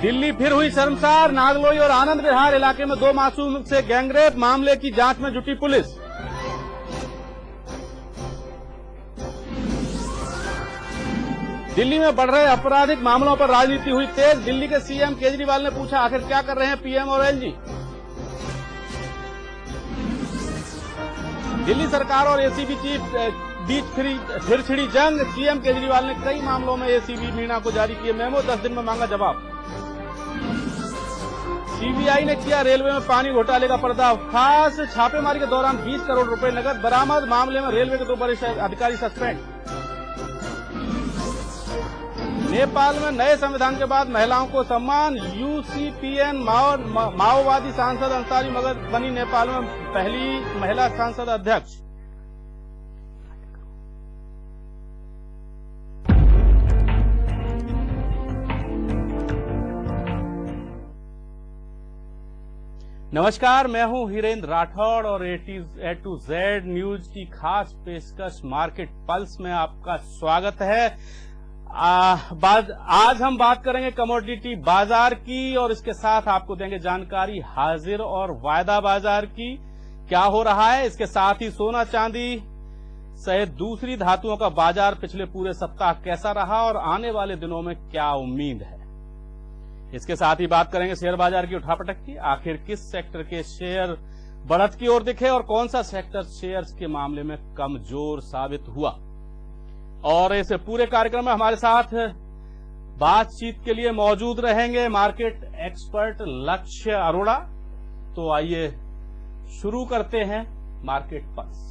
दिल्ली फिर हुई शर्मसार। नागलोई और आनंद विहार इलाके में 2 मासूम से गैंगरेप, मामले की जांच में जुटी पुलिस। दिल्ली में बढ़ रहे आपराधिक मामलों पर राजनीति हुई तेज। दिल्ली के सीएम केजरीवाल ने पूछा, आखिर क्या कर रहे हैं पीएम और एलजी। दिल्ली सरकार और एसीबी चीफ बीच फिर छिड़ी जंग। सीएम केजरीवाल ने कई मामलों में एसीबी मीणा को जारी किए मेमो, 10 दिन में मांगा जवाब। सीबीआई ने किया रेलवे में पानी घोटाले का पर्दाफाश। छापेमारी के दौरान 20 करोड़ रुपए नकद बरामद। मामले में रेलवे के 2 बड़े अधिकारी सस्पेंड। नेपाल में नए संविधान के बाद महिलाओं को सम्मान। यूसीपीएन माओवादी सांसद अंसारी मगध बनी नेपाल में पहली महिला सांसद अध्यक्ष। नमस्कार, मैं हूं हीरेंद्र राठौड़ और ए टू जेड न्यूज की खास पेशकश मार्केट पल्स में आपका स्वागत है। आज हम बात करेंगे कमोडिटी बाजार की और इसके साथ आपको देंगे जानकारी हाजिर और वायदा बाजार की, क्या हो रहा है। इसके साथ ही सोना चांदी सहित दूसरी धातुओं का बाजार पिछले पूरे सप्ताह कैसा रहा और आने वाले दिनों में क्या उम्मीद है। इसके साथ ही बात करेंगे शेयर बाजार की उठापटक की। आखिर किस सेक्टर के शेयर बढ़त की ओर दिखे और कौन सा सेक्टर शेयर्स के मामले में कमजोर साबित हुआ। और इस पूरे कार्यक्रम में हमारे साथ बातचीत के लिए मौजूद रहेंगे मार्केट एक्सपर्ट लक्ष्य अरोड़ा। तो आइए शुरू करते हैं मार्केट पल्स।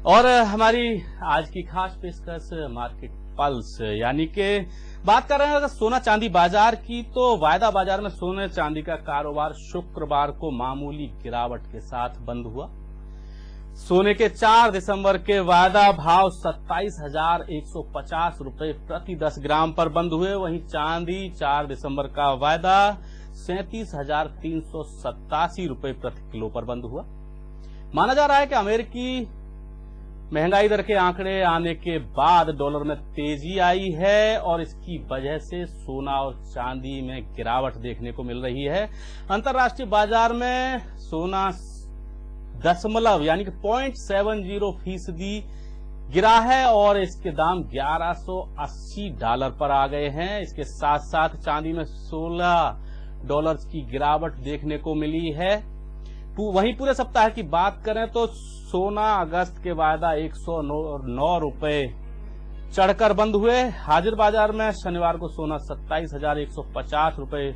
और हमारी आज की खास पेशकश मार्केट पल्स यानी कि बात कर रहे हैं अगर सोना चांदी बाजार की, तो वायदा बाजार में सोने चांदी का कारोबार शुक्रवार को मामूली गिरावट के साथ बंद हुआ। सोने के 4 दिसंबर के वायदा भाव 27,150 रुपए प्रति 10 ग्राम पर बंद हुए। वहीं चांदी 4 दिसंबर का वायदा 37,387 रुपए प्रति किलो पर बंद हुआ। माना जा रहा है कि अमेरिकी महंगाई दर के आंकड़े आने के बाद डॉलर में तेजी आई है और इसकी वजह से सोना और चांदी में गिरावट देखने को मिल रही है। अंतर्राष्ट्रीय बाजार में सोना दशमलव यानी कि 0.70% गिरा है और इसके दाम $1180 पर आ गए हैं। इसके साथ साथ चांदी में $16 की गिरावट देखने को मिली है। वहीं पूरे सप्ताह की बात करें तो सोना अगस्त के वायदा 109 रुपए चढ़कर बंद हुए। हाजिर बाजार में शनिवार को सोना 27,150 रुपए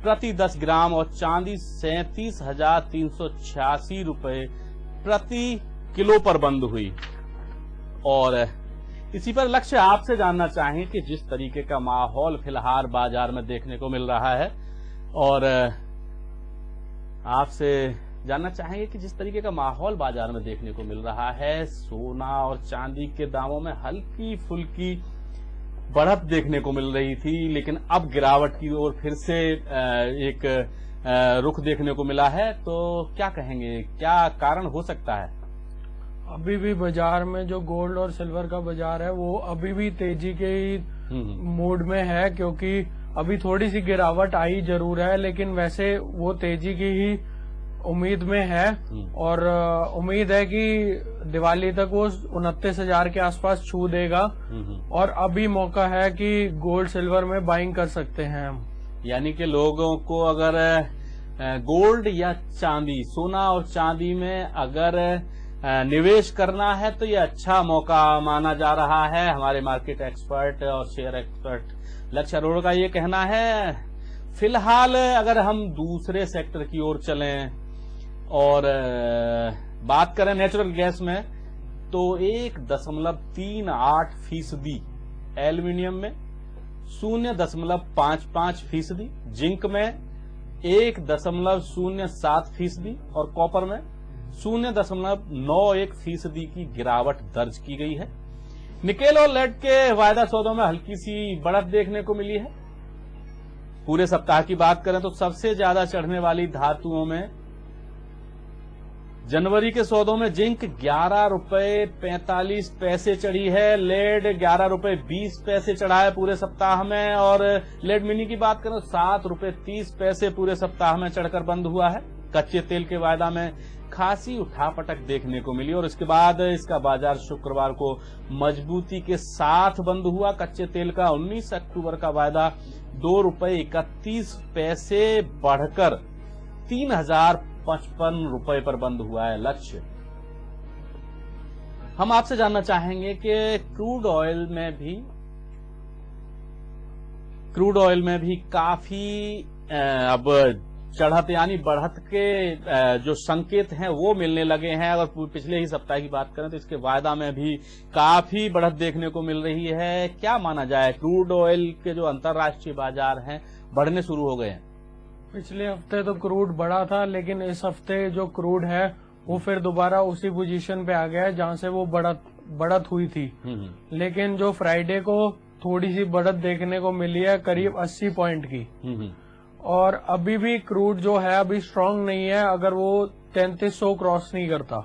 प्रति 10 ग्राम और चांदी 37,386 रुपए प्रति किलो पर बंद हुई। और इसी पर लक्ष्य आपसे जानना चाहें कि जिस तरीके का माहौल फिलहाल बाजार में देखने को मिल रहा है और आपसे जानना चाहेंगे कि जिस तरीके का माहौल बाजार में देखने को मिल रहा है, सोना और चांदी के दामों में हल्की फुल्की बढ़त देखने को मिल रही थी, लेकिन अब गिरावट की ओर फिर से एक रुख देखने को मिला है। तो क्या कहेंगे, क्या कारण हो सकता है? अभी भी बाजार में जो गोल्ड और सिल्वर का बाजार है वो अभी भी तेजी के ही मूड में है, क्योंकि अभी थोड़ी सी गिरावट आई जरूर है, लेकिन वैसे वो तेजी की ही उम्मीद में है। और उम्मीद है कि दिवाली तक वो 29,000 के आसपास छू देगा और अभी मौका है कि गोल्ड सिल्वर में बाइंग कर सकते हैं हम। यानी कि लोगों को अगर गोल्ड या चांदी, सोना और चांदी में अगर निवेश करना है तो ये अच्छा मौका माना जा रहा है। हमारे मार्केट एक्सपर्ट और शेयर एक्सपर्ट लक्ष्य अरोड़ा का ये कहना है। फिलहाल अगर हम दूसरे सेक्टर की ओर चलें और बात करें नेचुरल गैस में, तो 1.38% एल्यूमिनियम में, 0.55%, जिंक में 1.07% और कॉपर में 0.91% की गिरावट दर्ज की गई है। निकेल और लेड के वायदा सौदों में हल्की सी बढ़त देखने को मिली है। पूरे सप्ताह की बात करें तो सबसे ज्यादा चढ़ने वाली धातुओं में जनवरी के सौदों में जिंक 11 रुपए 45 पैसे चढ़ी है, लेड 11 रुपए 20 पैसे चढ़ा है पूरे सप्ताह में, और लेड मिनी की बात करें तो 7 रुपए 30 पैसे पूरे सप्ताह में चढ़कर बंद हुआ है। कच्चे तेल के वायदा में खासी उठापटक देखने को मिली और इसके बाद इसका बाजार शुक्रवार को मजबूती के साथ बंद हुआ। कच्चे तेल का 19 अक्टूबर का वायदा 2 रुपए 31 पैसे बढ़कर 3055 रुपए पर बंद हुआ है। लक्ष्य हम आपसे जानना चाहेंगे कि क्रूड ऑयल में भी काफी अब चढ़त यानी बढ़त के जो संकेत हैं वो मिलने लगे हैं। अगर पिछले ही सप्ताह की बात करें तो इसके वायदा में भी काफी बढ़त देखने को मिल रही है। क्या माना जाए, क्रूड ऑयल के जो अंतर्राष्ट्रीय बाजार हैं बढ़ने शुरू हो गए हैं? पिछले हफ्ते तो क्रूड बढ़ा था, लेकिन इस हफ्ते जो क्रूड है वो फिर दोबारा उसी पोजीशन पे आ गया है जहां से वो बढ़त हुई थी। लेकिन जो फ्राइडे को थोड़ी सी बढ़त देखने को मिली है, करीब 80 पॉइंट की, और अभी भी क्रूड जो है अभी स्ट्रांग नहीं है। अगर वो 3300 क्रॉस नहीं करता,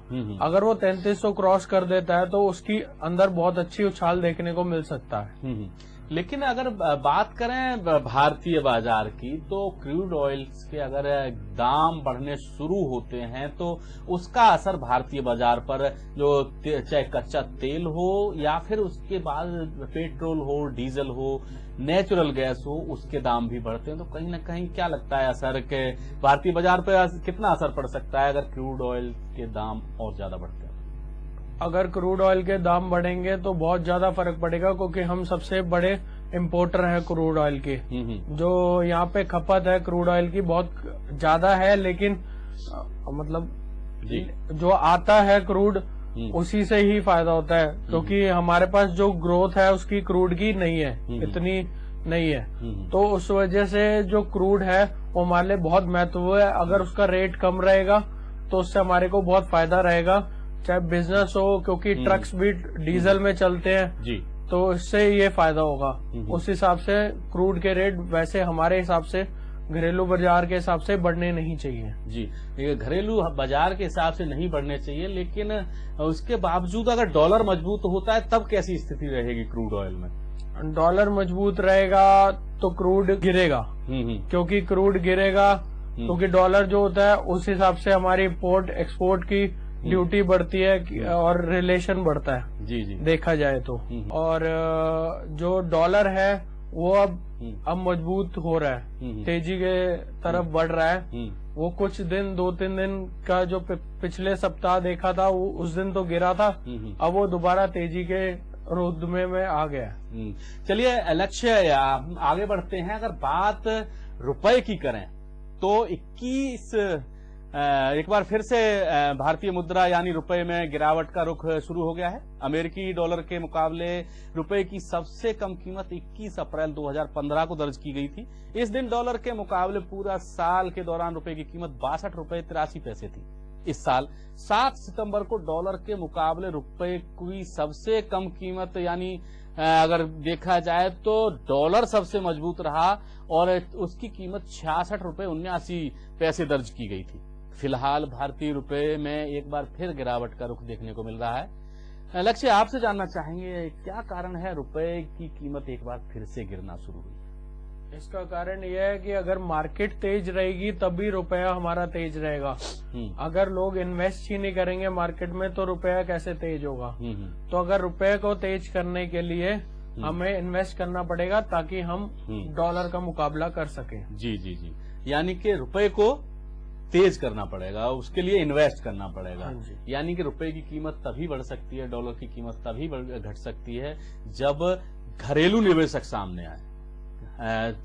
अगर वो 3300 क्रॉस कर देता है तो उसकी अंदर बहुत अच्छी उछाल देखने को मिल सकता है। लेकिन अगर बात करें भारतीय बाजार की तो क्रूड ऑयल के अगर दाम बढ़ने शुरू होते हैं तो उसका असर भारतीय बाजार पर जो चाहे कच्चा तेल हो या फिर उसके बाद पेट्रोल हो, डीजल हो, नेचुरल गैस हो, उसके दाम भी बढ़ते हैं। तो कहीं ना कहीं क्या लगता है असर के भारतीय बाजार पर कितना असर पड़ सकता है अगर क्रूड ऑयल के दाम और ज्यादा बढ़ते हैं? अगर क्रूड ऑयल के दाम बढ़ेंगे तो बहुत ज्यादा फर्क पड़ेगा, क्योंकि हम सबसे बड़े इम्पोर्टर हैं क्रूड ऑयल के। जो यहाँ पे खपत है क्रूड ऑयल की बहुत ज्यादा है, लेकिन मतलब जो आता है क्रूड उसी से ही फायदा होता है, क्योंकि हमारे पास जो ग्रोथ है उसकी क्रूड की नहीं है, इतनी नहीं है। तो उस वजह से जो क्रूड है वो हमारे लिए बहुत महत्व है। अगर उसका रेट कम रहेगा तो उससे हमारे को बहुत फायदा रहेगा, चाहे बिजनेस हो, क्योंकि ट्रक्स भी डीजल में चलते हैं जी, तो इससे ये फायदा होगा। उस हिसाब से क्रूड के रेट वैसे हमारे हिसाब से घरेलू बाजार के हिसाब से बढ़ने नहीं चाहिए जी। ये घरेलू बाजार के हिसाब से नहीं बढ़ने चाहिए, लेकिन उसके बावजूद अगर डॉलर मजबूत होता है तब कैसी स्थिति रहेगी क्रूड ऑयल में? डॉलर मजबूत रहेगा तो क्रूड गिरेगा, क्योंकि क्रूड गिरेगा क्योंकि डॉलर जो होता है उस हिसाब से हमारी इम्पोर्ट एक्सपोर्ट की ड्यूटी बढ़ती है और रिलेशन बढ़ता है जी जी देखा जाए तो। और जो डॉलर है वो अब मजबूत हो रहा है, तेजी के तरफ बढ़ रहा है। वो कुछ दिन 2-3 दिन का जो पिछले सप्ताह देखा था वो उस दिन तो गिरा था, अब वो दोबारा तेजी के रोदमे में आ गया। चलिए लक्ष्य आगे बढ़ते हैं। अगर बात रुपए की करें तो 21 एक बार फिर से भारतीय मुद्रा यानी रुपए में गिरावट का रुख शुरू हो गया है। अमेरिकी डॉलर के मुकाबले रुपए की सबसे कम कीमत 21 अप्रैल 2015 को दर्ज की गई थी। इस दिन डॉलर के मुकाबले पूरा साल के दौरान रुपए की कीमत 62 रुपए 83 पैसे थी। इस साल 7 सितंबर को डॉलर के मुकाबले रुपए की सबसे कम कीमत यानी अगर देखा जाए तो डॉलर सबसे मजबूत रहा और उसकी कीमत 66 रुपए 79 पैसे दर्ज की गई थी। फिलहाल भारतीय रुपए में एक बार फिर गिरावट का रुख देखने को मिल रहा है। लक्ष्य आपसे जानना चाहेंगे क्या कारण है रुपए की कीमत एक बार फिर से गिरना शुरू हुई? इसका कारण यह है कि अगर मार्केट तेज रहेगी तभी रुपया हमारा तेज रहेगा। अगर लोग इन्वेस्ट ही नहीं करेंगे मार्केट में तो रुपया कैसे तेज होगा? तो अगर रुपये को तेज करने के लिए हमें इन्वेस्ट करना पड़ेगा ताकि हम डॉलर का मुकाबला कर सकें। जी जी जी, यानी कि रुपए को तेज करना पड़ेगा, उसके लिए इन्वेस्ट करना पड़ेगा। यानी कि रुपए की कीमत तभी बढ़ सकती है, डॉलर की कीमत तभी घट सकती है जब घरेलू निवेशक सामने आए।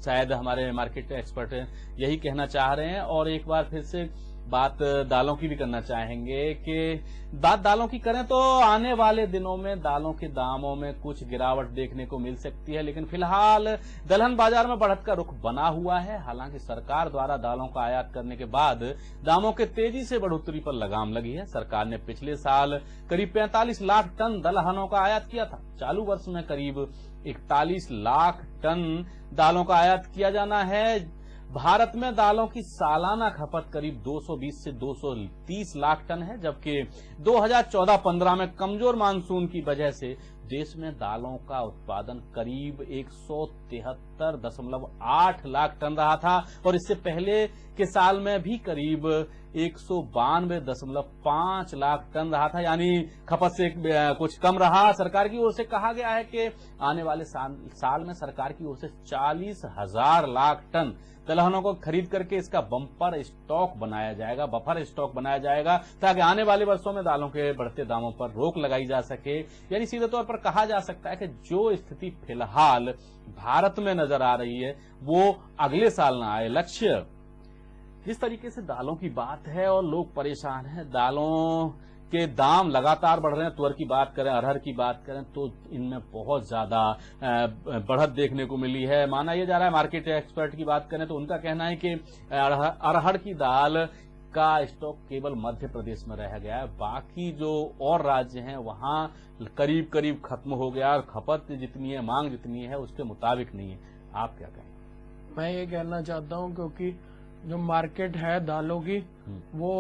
शायद हमारे मार्केट एक्सपर्ट यही कहना चाह रहे हैं। और एक बार फिर से बात दालों की भी करना चाहेंगे कि बात दालों की करें तो आने वाले दिनों में दालों के दामों में कुछ गिरावट देखने को मिल सकती है, लेकिन फिलहाल दलहन बाजार में बढ़त का रुख बना हुआ है। हालांकि सरकार द्वारा दालों का आयात करने के बाद दामों के तेजी से बढ़ोतरी पर लगाम लगी है। सरकार ने पिछले साल करीब 45 लाख टन दलहनों का आयात किया था। चालू वर्ष में करीब 41 लाख टन दालों का आयात किया जाना है। भारत में दालों की सालाना खपत करीब 220 से 230 लाख टन है, जबकि 2014-15 में कमजोर मानसून की वजह से देश में दालों का उत्पादन करीब 173.8 लाख टन रहा था और इससे पहले के साल में भी करीब 192.5 लाख टन रहा था, यानी खपत से कुछ कम रहा। सरकार की ओर से कहा गया है कि आने वाले साल में सरकार की ओर से 40,000 लाख टन दलहनों को खरीद करके इसका बफर स्टॉक बनाया जाएगा ताकि आने वाले वर्षों में दालों के बढ़ते दामों पर रोक लगाई जा सके। यानी सीधे तौर पर कहा जा सकता है कि जो स्थिति फिलहाल भारत में नजर आ रही है वो अगले साल ना आए। लक्ष्य, जिस तरीके से दालों की बात है और लोग परेशान हैं, दालों के दाम लगातार बढ़ रहे हैं। तुअर की बात करें, अरहर की बात करें तो इनमें बहुत ज्यादा बढ़त देखने को मिली है। माना यह जा रहा है, मार्केट एक्सपर्ट की बात करें तो उनका कहना है कि अरहर की दाल का स्टॉक केवल मध्य प्रदेश में रह गया है, बाकी जो और राज्य हैं वहां करीब करीब खत्म हो गया और खपत जितनी है, मांग जितनी है उसके मुताबिक नहीं है। आप क्या कहें? मैं ये कहना चाहता हूं क्योंकि जो मार्केट है दालों की वो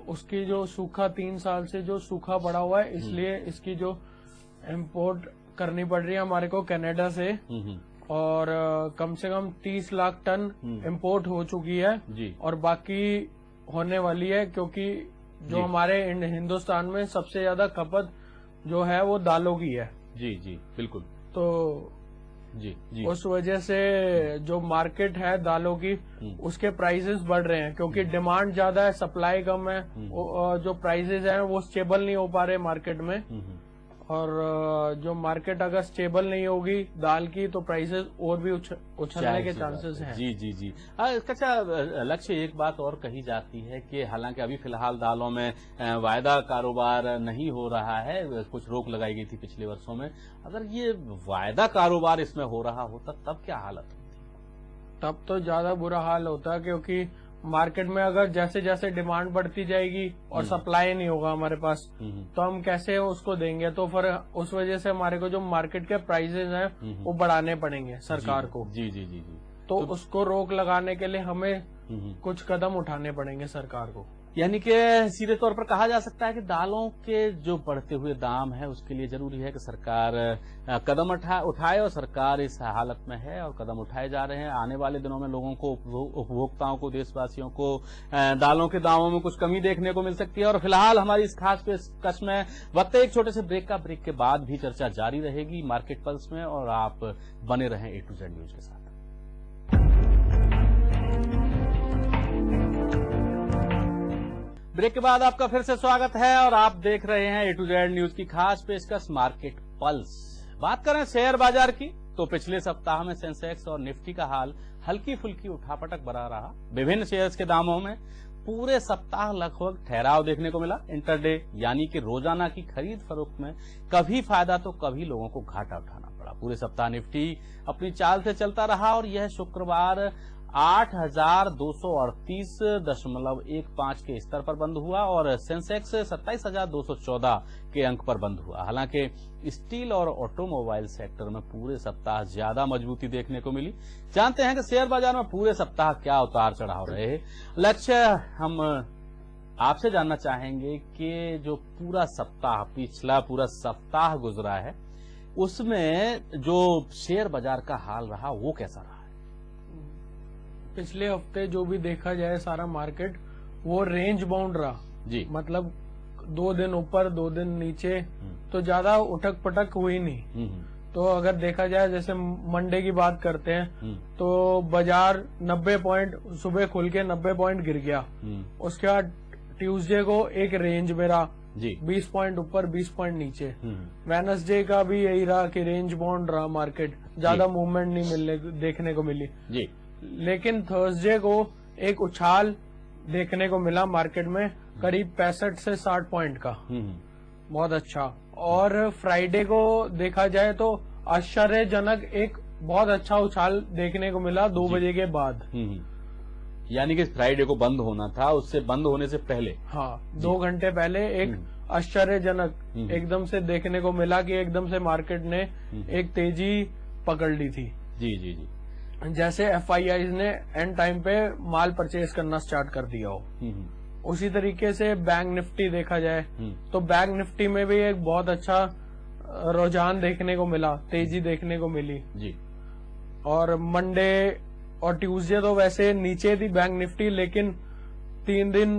उसकी जो सूखा 3 साल से जो सूखा पड़ा हुआ है, इसलिए इसकी जो इंपोर्ट करनी पड़ रही है हमारे को कनाडा से, और कम से कम 30 लाख टन इंपोर्ट हो चुकी है जी। और बाकी होने वाली है, क्योंकि जो हमारे हिंदुस्तान में सबसे ज्यादा खपत जो है वो दालों की है। जी जी बिल्कुल। तो जी उस वजह से जो मार्केट है दालों की उसके प्राइसेस बढ़ रहे हैं, क्योंकि डिमांड ज्यादा है, सप्लाई कम है, जो प्राइसेस हैं वो स्टेबल नहीं हो पा रहे मार्केट में। और जो मार्केट अगर स्टेबल नहीं होगी दाल की तो प्राइसेस और भी उछलने के चांसेस हैं। जी जी जी। अच्छा लक्ष्य, एक बात और कही जाती है कि हालांकि अभी फिलहाल दालों में वायदा कारोबार नहीं हो रहा है, कुछ रोक लगाई गई थी पिछले वर्षों में। अगर ये वायदा कारोबार इसमें हो रहा होता तब क्या हालत होती? तब तो ज्यादा बुरा हाल होता, क्योंकि मार्केट में अगर जैसे जैसे डिमांड बढ़ती जाएगी और सप्लाई नहीं होगा हमारे पास तो हम कैसे उसको देंगे। तो फिर उस वजह से हमारे को जो मार्केट के प्राइसेस हैं वो बढ़ाने पड़ेंगे सरकार को। जी जी जी जी। तो उसको रोक लगाने के लिए हमें कुछ कदम उठाने पड़ेंगे सरकार को। यानी कि सीधे तौर पर कहा जा सकता है कि दालों के जो बढ़ते हुए दाम है उसके लिए जरूरी है कि सरकार कदम उठाए, और सरकार इस हालत में है और कदम उठाए जा रहे हैं। आने वाले दिनों में लोगों को, उपभोक्ताओं को, देशवासियों को दालों के दामों में कुछ कमी देखने को मिल सकती है। और फिलहाल हमारी इस खास पेशकश में वक्त एक छोटे से ब्रेक के बाद भी चर्चा जारी रहेगी मार्केट पल्स में, और आप बने रहें A to Z न्यूज के साथ। ब्रेक के बाद आपका फिर से स्वागत है और आप देख रहे हैं A to Z न्यूज की खास पेशकश मार्केट पल्स। बात करें शेयर बाजार की तो पिछले सप्ताह में सेंसेक्स और निफ्टी का हाल हल्की फुल्की उठापटक बना रहा। विभिन्न शेयर्स के दामों में पूरे सप्ताह लगभग ठहराव देखने को मिला। इंटरडे यानी कि रोजाना की खरीद फरोख्त में कभी फायदा तो कभी लोगों को घाटा उठाना पड़ा। पूरे सप्ताह निफ्टी अपनी चाल से चलता रहा और यह शुक्रवार 8,238.15 के स्तर पर बंद हुआ और सेंसेक्स 27,214 के अंक पर बंद हुआ। हालांकि स्टील और ऑटोमोबाइल सेक्टर में पूरे सप्ताह ज्यादा मजबूती देखने को मिली। जानते हैं कि शेयर बाजार में पूरे सप्ताह क्या उतार चढ़ाव रहे। लक्ष्य, हम आपसे जानना चाहेंगे कि जो पिछला पूरा सप्ताह गुजरा है उसमें जो शेयर बाजार का हाल रहा वो कैसा रहा? पिछले हफ्ते जो भी देखा जाए सारा मार्केट वो रेंज बाउंड रहा जी। मतलब 2 दिन ऊपर 2 दिन नीचे, तो ज्यादा उठक पटक हुई नहीं। तो अगर देखा जाए, जैसे मंडे की बात करते हैं तो बाजार 90 पॉइंट सुबह खुल के 90 पॉइंट गिर गया। उसके बाद ट्यूसडे को एक रेंज में रहा जी, 20 पॉइंट ऊपर 20 पॉइंट नीचे। वेडनेसडे का भी यही रहा कि रेंज बाउंड रहा मार्केट, ज्यादा मूवमेंट नहीं देखने को मिली जी। लेकिन थर्सडे को एक उछाल देखने को मिला मार्केट में करीब 65 से 60 पॉइंट का, बहुत अच्छा। और फ्राइडे को देखा जाए तो आश्चर्यजनक एक बहुत अच्छा उछाल देखने को मिला 2 बजे के बाद। यानी कि फ्राइडे को बंद होना था, उससे बंद होने से पहले, हाँ 2 घंटे पहले एक आश्चर्यजनक एकदम से देखने को मिला कि एकदम से मार्केट ने एक तेजी पकड़ ली थी। जी जी जी। जैसे FIIs ने एंड टाइम पे माल परचेज करना स्टार्ट कर दिया हो, उसी तरीके से बैंक निफ्टी देखा जाए तो बैंक निफ्टी में भी एक बहुत अच्छा रुझान देखने को मिला, तेजी देखने को मिली जी। और मंडे और ट्यूसडे तो वैसे नीचे थी बैंक निफ्टी, लेकिन 3 दिन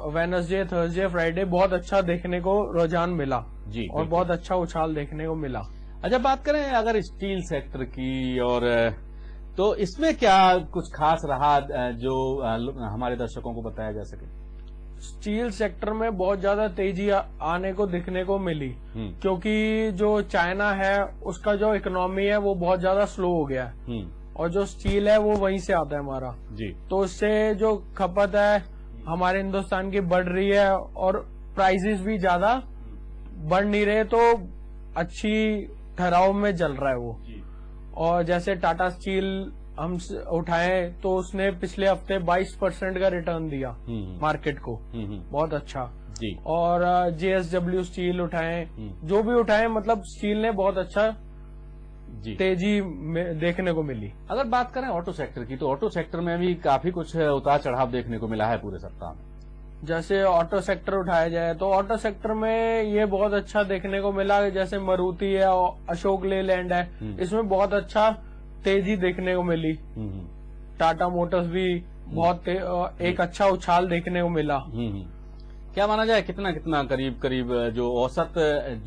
वेडनेसडे, थर्सडे, फ्राइडे बहुत अच्छा देखने को रुझान मिला जी, और बहुत अच्छा उछाल देखने को मिला। अच्छा, बात करें अगर स्टील सेक्टर की, और तो इसमें क्या कुछ खास रहा जो हमारे दर्शकों को बताया जा सके? स्टील सेक्टर में बहुत ज्यादा तेजी आने को दिखने को मिली, क्योंकि जो चाइना है उसका जो इकोनॉमी है वो बहुत ज्यादा स्लो हो गया है और जो स्टील है वो वहीं से आता है हमारा जी। तो उससे जो खपत है हमारे हिंदुस्तान की बढ़ रही है और प्राइसेस भी ज्यादा बढ़ नहीं रहे, तो अच्छी ठहराव में चल रहा है वो। और जैसे टाटा स्टील हम उठाए तो उसने पिछले हफ्ते 22% का रिटर्न दिया मार्केट को, बहुत अच्छा जी। और JSW स्टील उठाए, जो भी उठाए मतलब स्टील ने बहुत अच्छा जी तेजी में देखने को मिली। अगर बात करें ऑटो सेक्टर की, तो ऑटो सेक्टर में भी काफी कुछ उतार चढ़ाव देखने को मिला है पूरे सप्ताह में। जैसे ऑटो सेक्टर उठाया जाए तो ऑटो सेक्टर में ये बहुत अच्छा देखने को मिला, जैसे मारुति है, अशोक लेलैंड है, इसमें बहुत अच्छा तेजी देखने को मिली। टाटा मोटर्स भी बहुत एक अच्छा उछाल देखने को मिला। क्या माना जाए कितना कितना करीब करीब जो औसत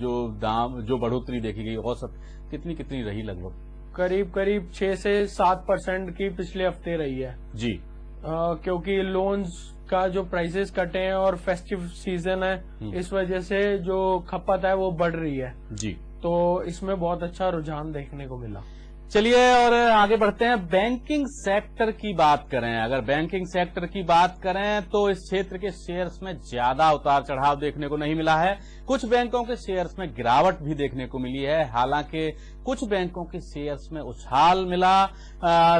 जो दाम जो बढ़ोतरी देखी गई, औसत कितनी रही? लगभग करीब करीब 6 से 7% की पिछले हफ्ते रही है जी। क्योंकि लोन्स का जो प्राइसेस कटे हैं और फेस्टिव सीजन है, इस वजह से जो खपत है वो बढ़ रही है जी। तो इसमें बहुत अच्छा रुझान देखने को मिला। चलिए और आगे बढ़ते हैं। बैंकिंग सेक्टर की बात करें, अगर बैंकिंग सेक्टर की बात करें तो इस क्षेत्र के शेयर्स में ज्यादा उतार चढ़ाव देखने को नहीं मिला है। कुछ बैंकों के शेयर्स में गिरावट भी देखने को मिली है, हालांकि कुछ बैंकों के शेयर्स में उछाल मिला।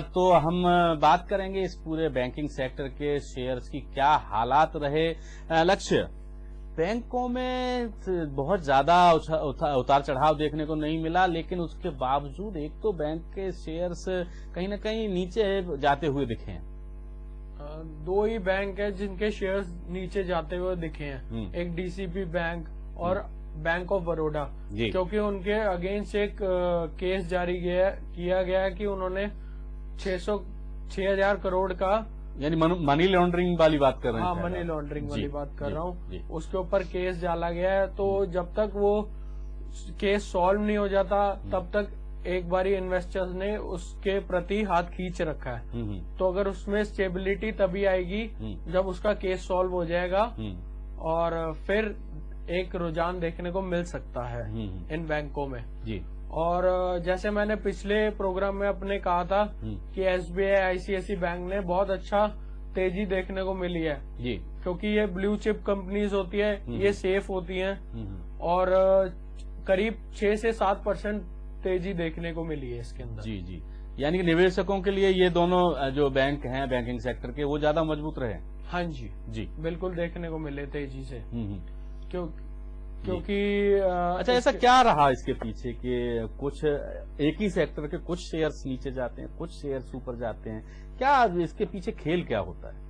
तो हम बात करेंगे इस पूरे बैंकिंग सेक्टर के शेयर्स की क्या हालात रहे। लक्ष्य, बैंकों में बहुत ज्यादा उतार चढ़ाव देखने को नहीं मिला, लेकिन उसके बावजूद एक तो बैंक के शेयर्स कहीं न कहीं नीचे जाते हुए दिखे हैं। 2 ही बैंक है जिनके शेयर्स नीचे जाते हुए दिखे हैं, एक DCB बैंक और बैंक ऑफ बड़ौदा, क्योंकि उनके अगेंस्ट एक केस जारी किया गया है कि उन्होंने 6,000 करोड़ का, यानी मनी लॉन्ड्रिंग वाली बात कर रहे हैं? हाँ, मनी लॉन्ड्रिंग वाली बात कर रहा हूँ। उसके ऊपर केस डाला गया है, तो जब तक वो केस सॉल्व नहीं हो जाता तब तक एक बारी इन्वेस्टर्स ने उसके प्रति हाथ खींच रखा है। तो अगर उसमें स्टेबिलिटी तभी आएगी जब उसका केस सॉल्व हो जाएगा और फिर एक रुझान देखने को मिल सकता है इन बैंकों में जी। और जैसे मैंने पिछले प्रोग्राम में अपने कहा था कि SBI, ICICI बैंक ने बहुत अच्छा तेजी देखने को मिली है जी, क्योंकि ये ब्लू चिप कंपनीज होती है, ये सेफ होती हैं और करीब 6 से 7% तेजी देखने को मिली है इसके अंदर जी जी। यानी कि निवेशकों के लिए ये दोनों जो बैंक हैं बैंकिंग सेक्टर के, वो ज्यादा मजबूत रहे। हाँ जी जी, बिल्कुल देखने को मिले तेजी से। क्योंकि अच्छा, ऐसा क्या रहा इसके पीछे कि कुछ एक ही सेक्टर के कुछ शेयर्स नीचे जाते हैं, कुछ शेयर्स ऊपर जाते हैं? क्या इसके पीछे खेल क्या होता है?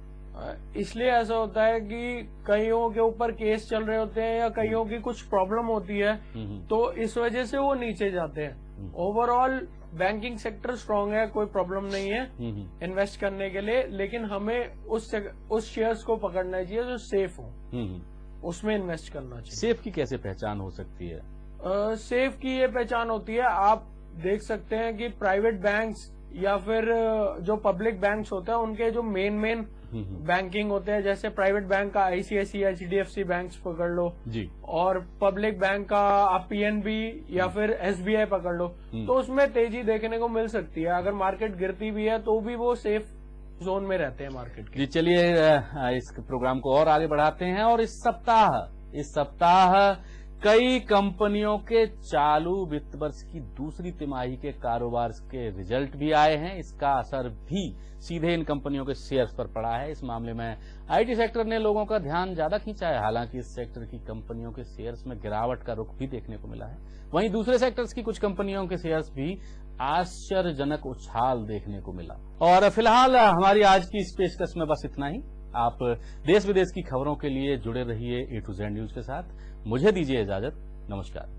इसलिए ऐसा होता है कि कईयों के ऊपर केस चल रहे होते हैं या कईयों की कुछ प्रॉब्लम होती है, तो इस वजह से वो नीचे जाते हैं। ओवरऑल बैंकिंग सेक्टर स्ट्रांग है, कोई प्रॉब्लम नहीं है इन्वेस्ट करने के लिए, लेकिन हमें उस शेयर्स को पकड़ना चाहिए जो सेफ हो, उसमें इन्वेस्ट करना चाहिए। सेफ की कैसे पहचान हो सकती है? सेफ की ये पहचान होती है, आप देख सकते हैं कि प्राइवेट बैंक्स या फिर जो पब्लिक बैंक्स होते हैं उनके जो मेन बैंकिंग होते हैं, जैसे प्राइवेट बैंक का ICICI, HDFC बैंक्स पकड़ लो जी, और पब्लिक बैंक का आप PNB या फिर SBI पकड़ लो, तो उसमें तेजी देखने को मिल सकती है। अगर मार्केट गिरती भी है तो भी वो सेफ जोन में रहते हैं मार्केट के। जी, चलिए इस प्रोग्राम को और आगे बढ़ाते हैं। और इस सप्ताह कई कंपनियों के चालू वित्त वर्ष की दूसरी तिमाही के कारोबार के रिजल्ट भी आए हैं। इसका असर भी सीधे इन कंपनियों के शेयर्स पर पड़ा है। इस मामले में IT सेक्टर ने लोगों का ध्यान ज्यादा खींचा है, हालांकि इस सेक्टर की कंपनियों के शेयर्स में गिरावट का रुख भी देखने को मिला है। वहीं दूसरे सेक्टर्स की कुछ कंपनियों के शेयर्स भी आश्चर्यजनक उछाल देखने को मिला। और फिलहाल हमारी आज की इस पेशकश में बस इतना ही। आप देश विदेश की खबरों के लिए जुड़े रहिए A to Z न्यूज के साथ। मुझे दीजिए इजाजत। नमस्कार।